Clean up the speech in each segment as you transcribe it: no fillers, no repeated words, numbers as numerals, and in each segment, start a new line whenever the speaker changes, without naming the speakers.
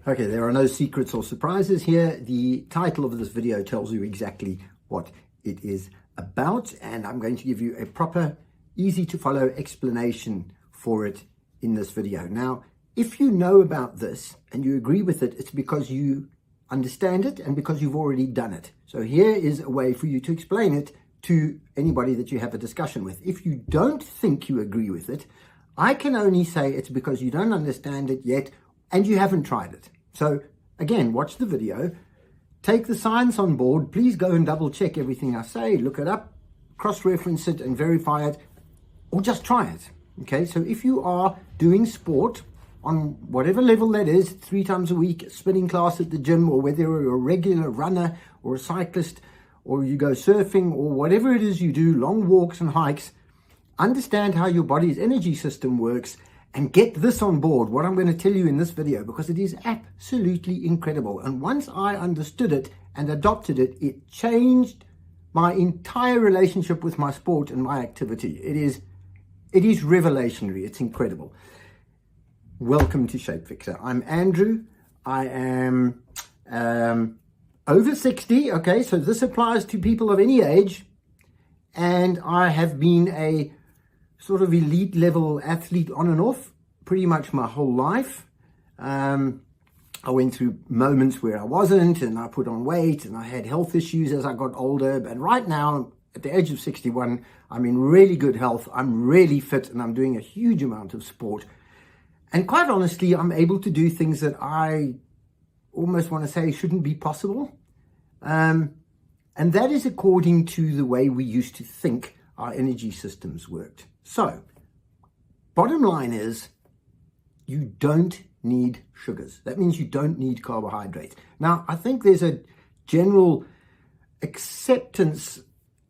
Okay, there are no secrets or surprises here. The title of this video tells you exactly what it is about, and I'm going to give you a proper, easy to follow explanation for it in this video. Now, if you know about this and you agree with it, it's because you understand it and because you've already done it. So here is a way for you to explain it to anybody that you have a discussion with. If you don't think you agree with it, I can only say it's because you don't understand it yet and you haven't tried it. So again, watch the video, take the science on board, please go and double check everything I say, look it up, cross-reference it and verify it, or just try it. Okay, so if you are doing sport on whatever level that is, 3 times a week, a spinning class at the gym, or whether you're a regular runner or a cyclist, or you go surfing, or whatever it is you do, long walks and hikes, understand how your body's energy system works and get this on board, what I'm going to tell you in this video, because it is absolutely incredible. And once I understood it and adopted it, it changed my entire relationship with my sport and my activity. It is revelationary. It's incredible. Welcome to SHAPEFIXER. I'm Andrew. I am over 60. Okay, so this applies to people of any age. And I have been a sort of elite level athlete on and off pretty much my whole life. I went through moments where I wasn't, and I put on weight, and I had health issues as I got older. But right now, at the age of 61, I'm in really good health. I'm really fit, and I'm doing a huge amount of sport. And quite honestly, I'm able to do things that I almost want to say shouldn't be possible. And that is according to the way we used to think our energy systems worked. So, bottom line is, you don't need sugars. That means you don't need carbohydrates. Now, I think there's a general acceptance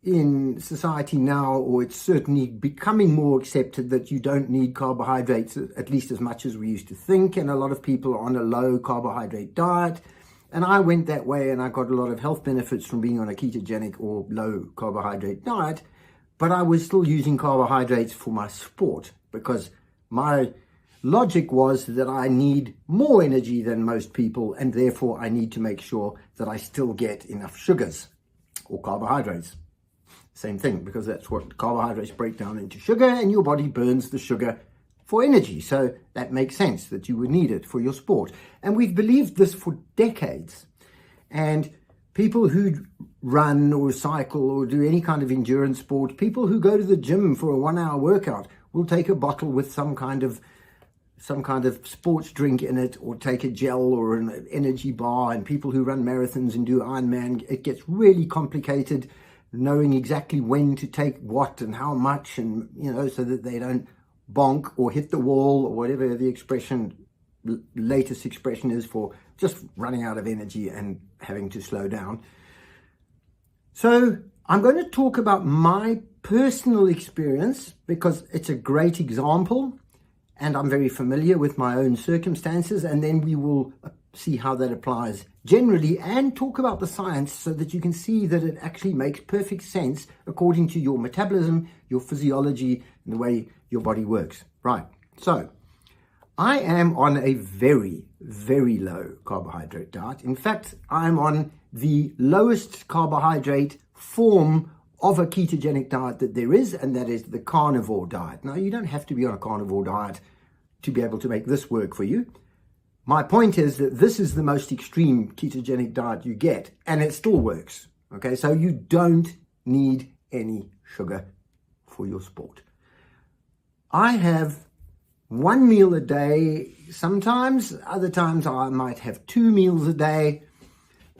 in society now, or it's certainly becoming more accepted, that you don't need carbohydrates at least as much as we used to think. And a lot of people are on a low carbohydrate diet. And I went that way, and I got a lot of health benefits from being on a ketogenic or low carbohydrate diet. But I was still using carbohydrates for my sport, because my logic was that I need more energy than most people, and therefore I need to make sure that I still get enough sugars or carbohydrates. Same thing, because that's what carbohydrates break down into sugar, and your body burns the sugar for energy. So that makes sense that you would need it for your sport. And we've believed this for decades. And people who run or cycle or do any kind of endurance sport, people who go to the gym for a 1-hour workout, will take a bottle with some kind of sports drink in it, or take a gel or an energy bar. And people who run marathons and do Ironman, it gets really complicated, knowing exactly when to take what and how much, and so that they don't bonk or hit the wall, or whatever the latest expression is for just running out of energy and having to slow down. So I'm going to talk about my personal experience, because it's a great example and I'm very familiar with my own circumstances, and then we will see how that applies generally, and talk about the science so that you can see that it actually makes perfect sense according to your metabolism, your physiology, and the way your body works. Right, so I am on a very, very low carbohydrate diet. In fact, I'm on the lowest carbohydrate form of a ketogenic diet that there is, and that is the carnivore diet. Now, you don't have to be on a carnivore diet to be able to make this work for you. My point is that this is the most extreme ketogenic diet you get, and it still works. Okay, so you don't need any sugar for your sport. I have 1 meal a day sometimes, other times I might have 2 meals a day.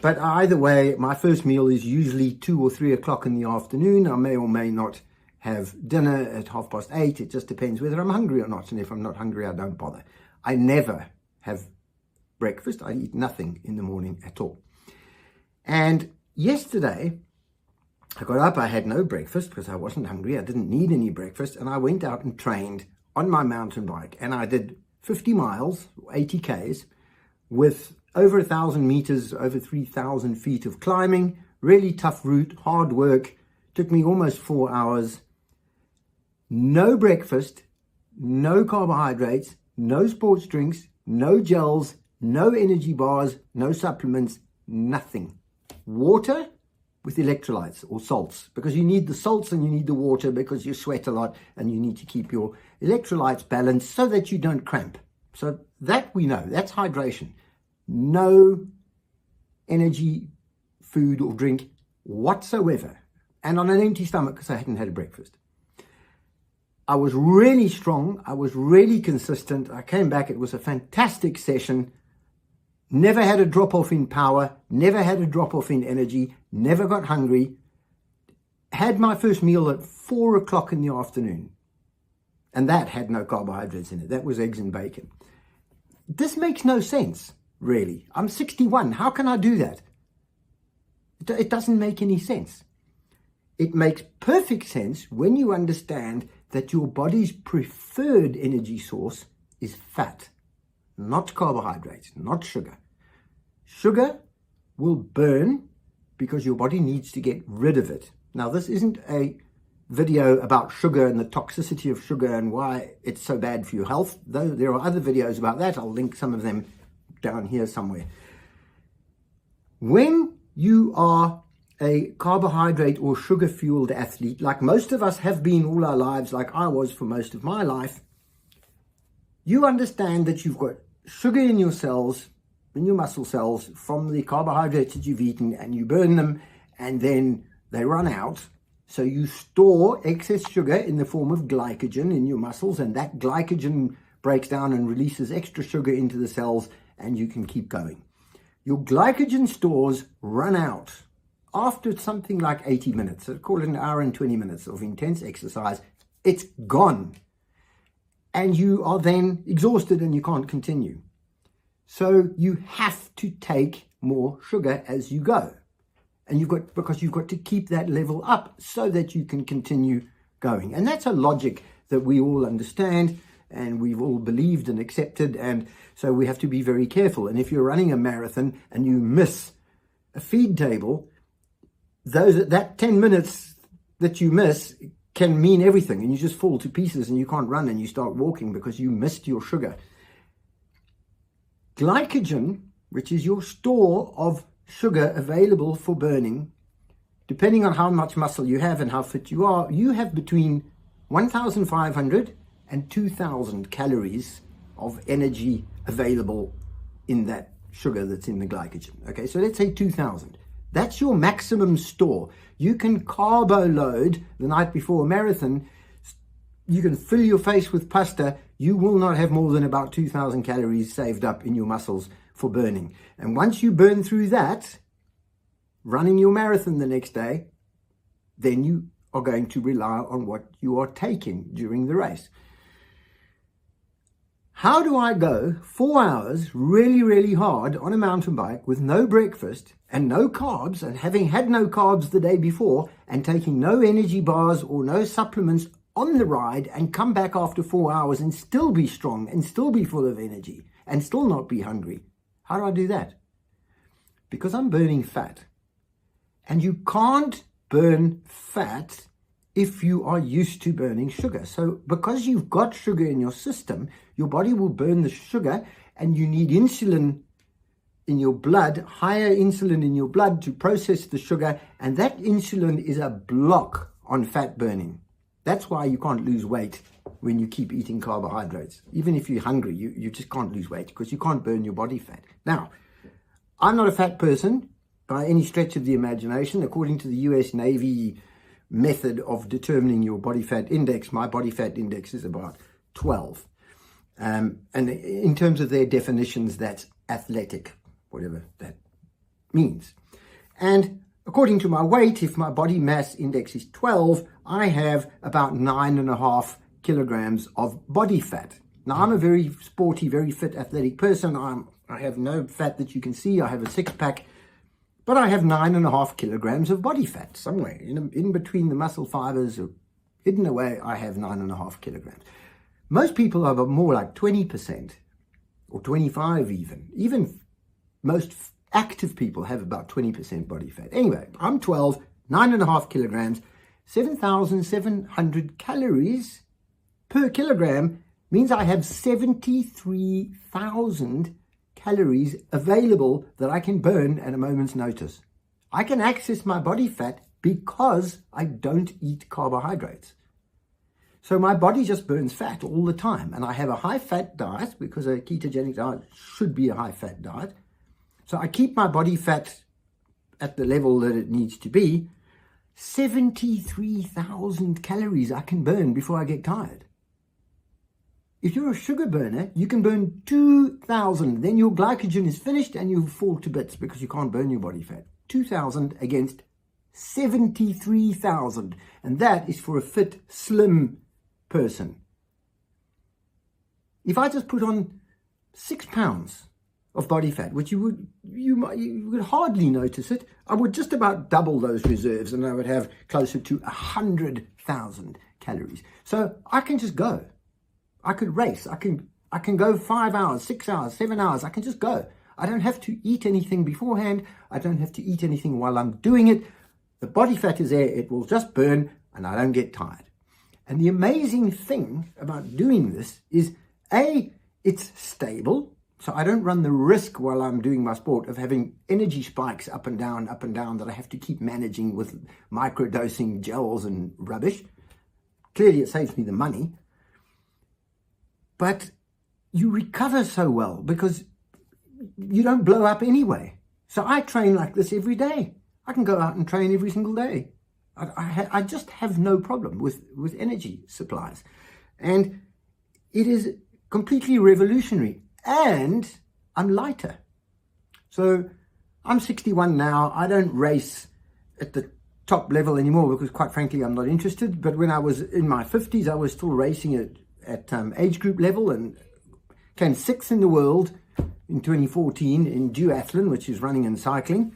But either way, my first meal is usually 2 or 3 o'clock in the afternoon. I may or may not have dinner at 8:30. It just depends whether I'm hungry or not. And if I'm not hungry, I don't bother. I never have breakfast. I eat nothing in the morning at all. And yesterday, I got up, I had no breakfast because I wasn't hungry. I didn't need any breakfast. And I went out and trained on my mountain bike. And I did 50 miles, 80 Ks, with over 1,000 meters, over 3,000 feet of climbing, really tough route, hard work, took me almost 4 hours, no breakfast, no carbohydrates, no sports drinks, no gels, no energy bars, no supplements, nothing. Water with electrolytes or salts, because you need the salts and you need the water because you sweat a lot and you need to keep your electrolytes balanced so that you don't cramp. So that we know, that's hydration. No energy, food or drink whatsoever. And on an empty stomach because I hadn't had a breakfast. I was really strong. I was really consistent. I came back. It was a fantastic session. Never had a drop off in power. Never had a drop off in energy. Never got hungry. Had my first meal at 4 o'clock in the afternoon. And that had no carbohydrates in it. That was eggs and bacon. This makes no sense, really. I'm 61. How can I do that? It doesn't make any sense. It makes perfect sense when you understand that your body's preferred energy source is fat, not carbohydrates, not sugar. Sugar will burn because your body needs to get rid of it. Now, this isn't a video about sugar and the toxicity of sugar and why it's so bad for your health, though there are other videos about that. I'll link some of them down here somewhere. When you are a carbohydrate or sugar-fueled athlete, like most of us have been all our lives, like I was for most of my life, you understand that you've got sugar in your cells, in your muscle cells, from the carbohydrates that you've eaten, and you burn them, and then they run out. So you store excess sugar in the form of glycogen in your muscles, and that glycogen breaks down and releases extra sugar into the cells, and you can keep going. Your glycogen stores run out after something like 80 minutes, so call it an hour and 20 minutes of intense exercise. It's gone. And you are then exhausted and you can't continue. So you have to take more sugar as you go. And because you've got to keep that level up so that you can continue going. And that's a logic that we all understand and we've all believed and accepted. And so we have to be very careful. And if you're running a marathon and you miss a feed table, that 10 minutes that you miss can mean everything, and you just fall to pieces and you can't run and you start walking because you missed your sugar. Glycogen, which is your store of sugar available for burning, depending on how much muscle you have and how fit you are, you have between 1,500 and 2,000 calories of energy available in that sugar that's in the glycogen. Okay, so let's say 2,000. That's your maximum store. You can carbo load the night before a marathon. You can fill your face with pasta. You will not have more than about 2,000 calories saved up in your muscles for burning. And once you burn through that, running your marathon the next day, then you are going to rely on what you are taking during the race. How do I go 4 hours really, really hard on a mountain bike with no breakfast and no carbs, and having had no carbs the day before and taking no energy bars or no supplements on the ride, and come back after 4 hours and still be strong and still be full of energy and still not be hungry? How do I do that? Because I'm burning fat. And you can't burn fat if you are used to burning sugar. So because you've got sugar in your system, your body will burn the sugar, and you need insulin in your blood, higher insulin in your blood to process the sugar, and that insulin is a block on fat burning. That's why you can't lose weight when you keep eating carbohydrates. Even if you're hungry, you just can't lose weight because you can't burn your body fat. Now, I'm not a fat person by any stretch of the imagination. According to the US Navy method of determining your body fat index, my body fat index is about 12. And in terms of their definitions, that's athletic, whatever that means. And according to my weight, if my body mass index is 12, I have about 9.5 kilograms of body fat. Now, I'm a very sporty, very fit, athletic person. I have no fat that you can see. I have a six-pack, but I have 9.5 kilograms of body fat somewhere in between the muscle fibers, or hidden away. I have 9.5 kilograms. Most people are more like 20% or 25 even. Even most active people have about 20% body fat. Anyway, I'm 12, 9.5 kilograms, 7,700 calories per kilogram means I have 73,000 calories available that I can burn at a moment's notice. I can access my body fat because I don't eat carbohydrates. So my body just burns fat all the time. And I have a high-fat diet because a ketogenic diet should be a high-fat diet. So I keep my body fat at the level that it needs to be. 73,000 calories I can burn before I get tired. If you're a sugar burner, you can burn 2,000. Then your glycogen is finished and you fall to bits because you can't burn your body fat. 2,000 against 73,000. And that is for a fit, slim person. If I just put on 6 pounds of body fat, which you would hardly notice it, I would just about double those reserves and I would have closer to 100,000 calories. So I can just go. I could race. I can go 5 hours, 6 hours, 7 hours. I can just go. I don't have to eat anything beforehand. I don't have to eat anything while I'm doing it. The body fat is there. It will just burn and I don't get tired. And the amazing thing about doing this is, A, it's stable. So I don't run the risk while I'm doing my sport of having energy spikes up and down that I have to keep managing with microdosing gels and rubbish. Clearly, it saves me the money. But you recover so well because you don't blow up anyway. So I train like this every day. I can go out and train every single day. I just have no problem with energy supplies. And it is completely revolutionary. And I'm lighter. So I'm 61 now. I don't race at the top level anymore because, quite frankly, I'm not interested. But when I was in my 50s, I was still racing at age group level and came 6th in the world in 2014 in duathlon, which is running and cycling.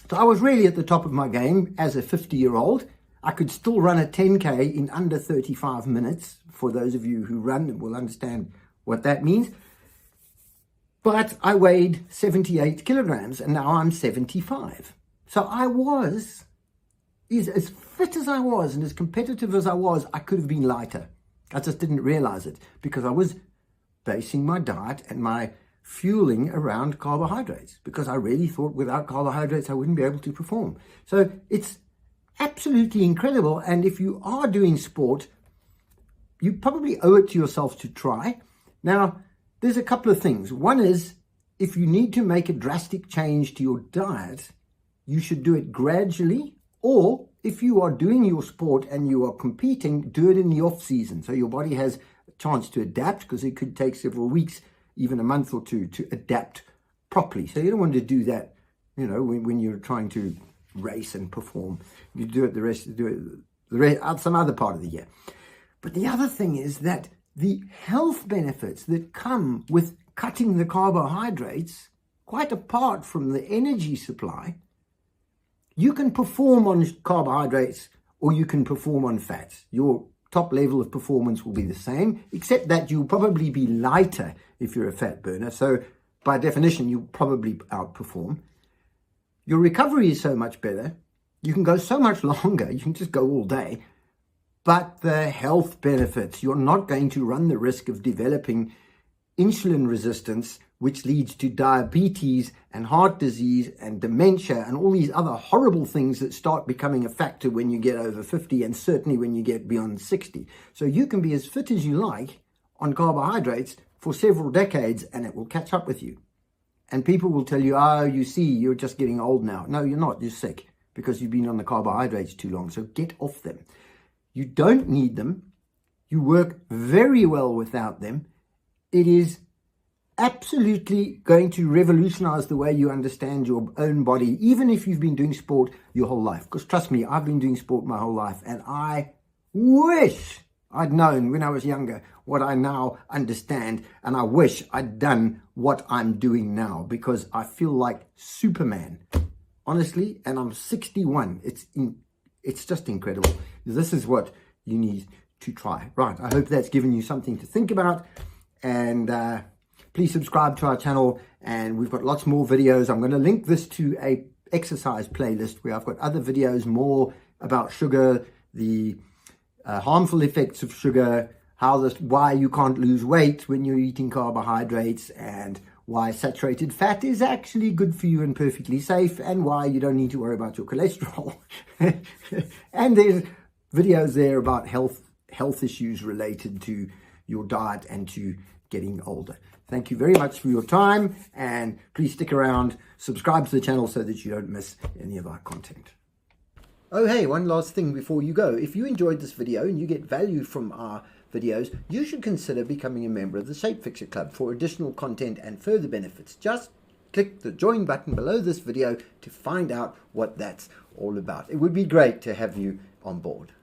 So I was really at the top of my game as a 50-year-old. I could still run a 10K in under 35 minutes. For those of you who run will understand what that means. But I weighed 78 kilograms and now I'm 75. So I was as fit as I was and as competitive as I was, I could have been lighter. I just didn't realize it because I was basing my diet and my fueling around carbohydrates because I really thought without carbohydrates I wouldn't be able to perform. So it's absolutely incredible. And if you are doing sport, you probably owe it to yourself to try. Now, there's a couple of things. One is, if you need to make a drastic change to your diet, you should do it gradually, or if you are doing your sport and you are competing, do it in the off season. So your body has a chance to adapt because it could take several weeks, even a month or two to adapt properly. So you don't want to do that, when you're trying to race and perform. You do it some other part of the year. But the other thing is that the health benefits that come with cutting the carbohydrates, quite apart from the energy supply, you can perform on carbohydrates or you can perform on fats. Your top level of performance will be the same, except that you'll probably be lighter if you're a fat burner. So by definition, you'll probably outperform. Your recovery is so much better. You can go so much longer. You can just go all day. But the health benefits, you're not going to run the risk of developing insulin resistance, which leads to diabetes and heart disease and dementia and all these other horrible things that start becoming a factor when you get over 50 and certainly when you get beyond 60. So you can be as fit as you like on carbohydrates for several decades and it will catch up with you. And people will tell you, oh, you see, you're just getting old now. No, you're not. You're sick because you've been on the carbohydrates too long. So get off them. You don't need them. You work very well without them. It is absolutely going to revolutionize the way you understand your own body, even if you've been doing sport your whole life. Because trust me, I've been doing sport my whole life, and I wish I'd known when I was younger what I now understand, and I wish I'd done what I'm doing now, because I feel like Superman, honestly, and I'm 61. It's just incredible. This is what you need to try. Right, I hope that's given you something to think about, and please subscribe to our channel, and we've got lots more videos. I'm going to link this to a exercise playlist where I've got other videos more about sugar, the harmful effects of sugar, why you can't lose weight when you're eating carbohydrates, and why saturated fat is actually good for you and perfectly safe, and why you don't need to worry about your cholesterol. And there's videos there about health issues related to your diet and to getting older. Thank you very much for your time, and please stick around, subscribe to the channel so that you don't miss any of our content. Oh hey, one last thing before you go. If you enjoyed this video and you get value from our videos, you should consider becoming a member of the SHAPEFIXER Club for additional content and further benefits. Just click the join button below this video to find out what that's all about. It would be great to have you on board.